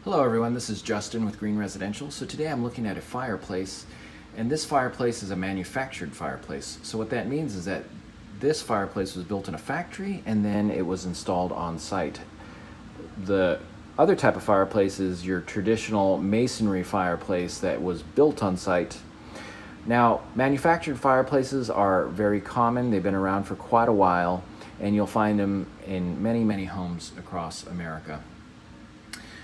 Hello everyone, this is Justin with Green Residential. So today I'm looking at a fireplace, and this fireplace is a manufactured fireplace. So what that means is that this fireplace was built in a factory and then it was installed on site. The other type of fireplace is your traditional masonry fireplace that was built on site. Now, manufactured fireplaces are very common. They've been around for quite a while, and you'll find them in many homes across America.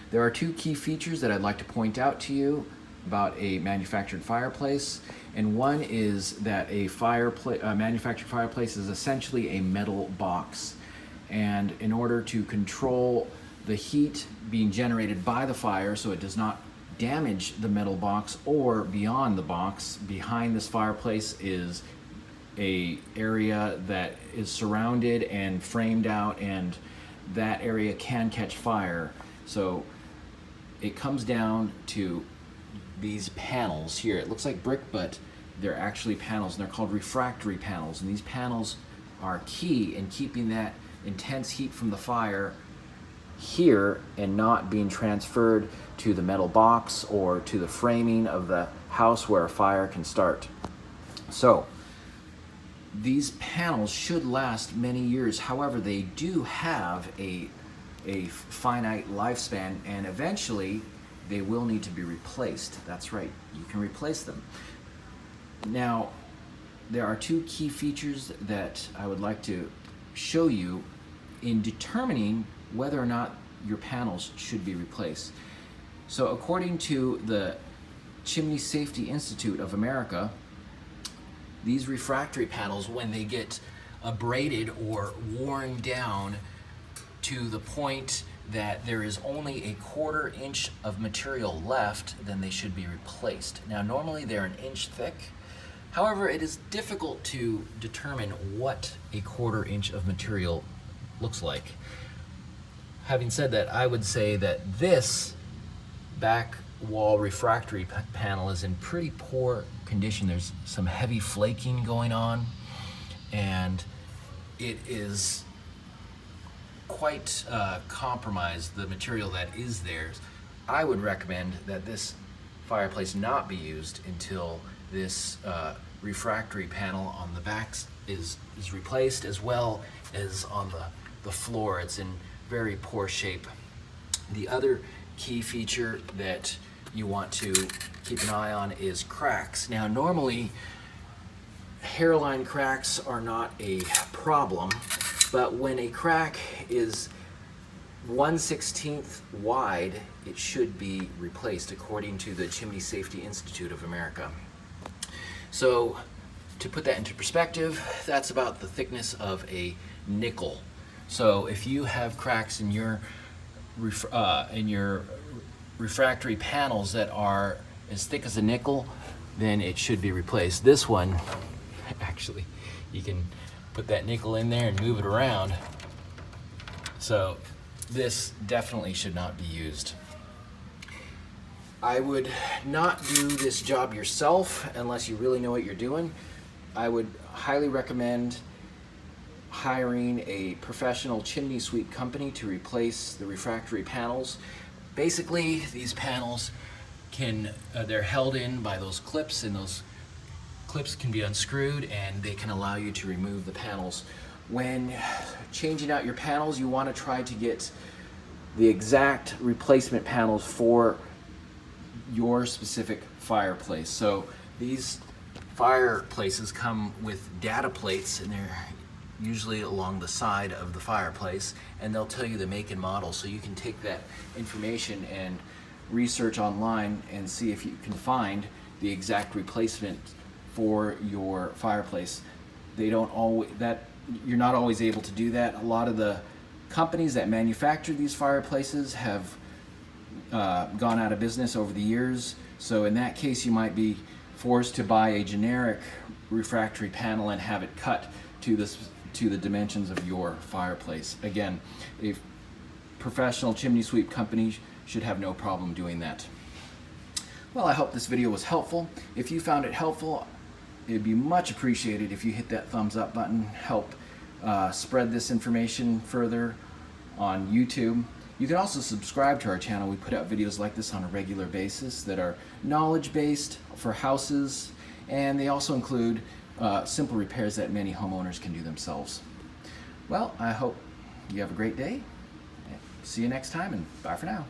There are two key features that I'd like to point out to you about a manufactured fireplace, and one is that a manufactured fireplace is essentially a metal box, and in order to control the heat being generated by the fire so it does not damage the metal box or beyond the box, behind this fireplace is a area that is surrounded and framed out, and that area can catch fire. So it comes down to these panels here. It looks like brick, but they're actually panels, and they're called refractory panels. And these panels are key in keeping that intense heat from the fire here and not being transferred to the metal box or to the framing of the house where a fire can start. So these panels should last many years. However, they do have a finite lifespan, and eventually they will need to be replaced. That's right, you can replace them. Now, there are two key features that I would like to show you in determining whether or not your panels should be replaced. So according to the Chimney Safety Institute of America, these refractory panels, when they get abraded or worn down to the point that there is only a 1/4 inch of material left, then they should be replaced. Now, normally they're an inch thick. However, it is difficult to determine what a 1/4 inch of material looks like. Having said that, I would say that this back wall refractory panel is in pretty poor condition. There's some heavy flaking going on, and it is quite compromised, the material that is there. I would recommend that this fireplace not be used until this refractory panel on the back is replaced, as well as on the floor. It's in very poor shape. The other key feature that you want to keep an eye on is cracks. Now, normally hairline cracks are not a problem, but when a crack is 1/16 wide, it should be replaced according to the Chimney Safety Institute of America. So to put that into perspective, that's about the thickness of a nickel. So if you have cracks in your refractory panels that are as thick as a nickel, then it should be replaced. This one, actually, you can put that nickel in there and move it around. So this definitely should not be used. I would not do this job yourself unless you really know what you're doing. I would highly recommend hiring a professional chimney sweep company to replace the refractory panels. Basically, these panels they're held in by those clips, and those clips can be unscrewed, and they can allow you to remove the panels. When changing out your panels, you want to try to get the exact replacement panels for your specific fireplace. So these fireplaces come with data plates, and they're usually along the side of the fireplace, and they'll tell you the make and model, so you can take that information and research online and see if you can find the exact replacement for your fireplace. You're not always able to do that. A lot of the companies that manufacture these fireplaces have gone out of business over the years, so in that case you might be forced to buy a generic refractory panel and have it cut to the dimensions of your fireplace. Again, a professional chimney sweep company should have no problem doing that. Well, I hope this video was helpful. If you found it helpful, it'd be much appreciated if you hit that thumbs up button. Help spread this information further on YouTube. You can also subscribe to our channel. We put out videos like this on a regular basis that are knowledge-based for houses, and they also include simple repairs that many homeowners can do themselves. Well, I hope you have a great day. See you next time, and bye for now.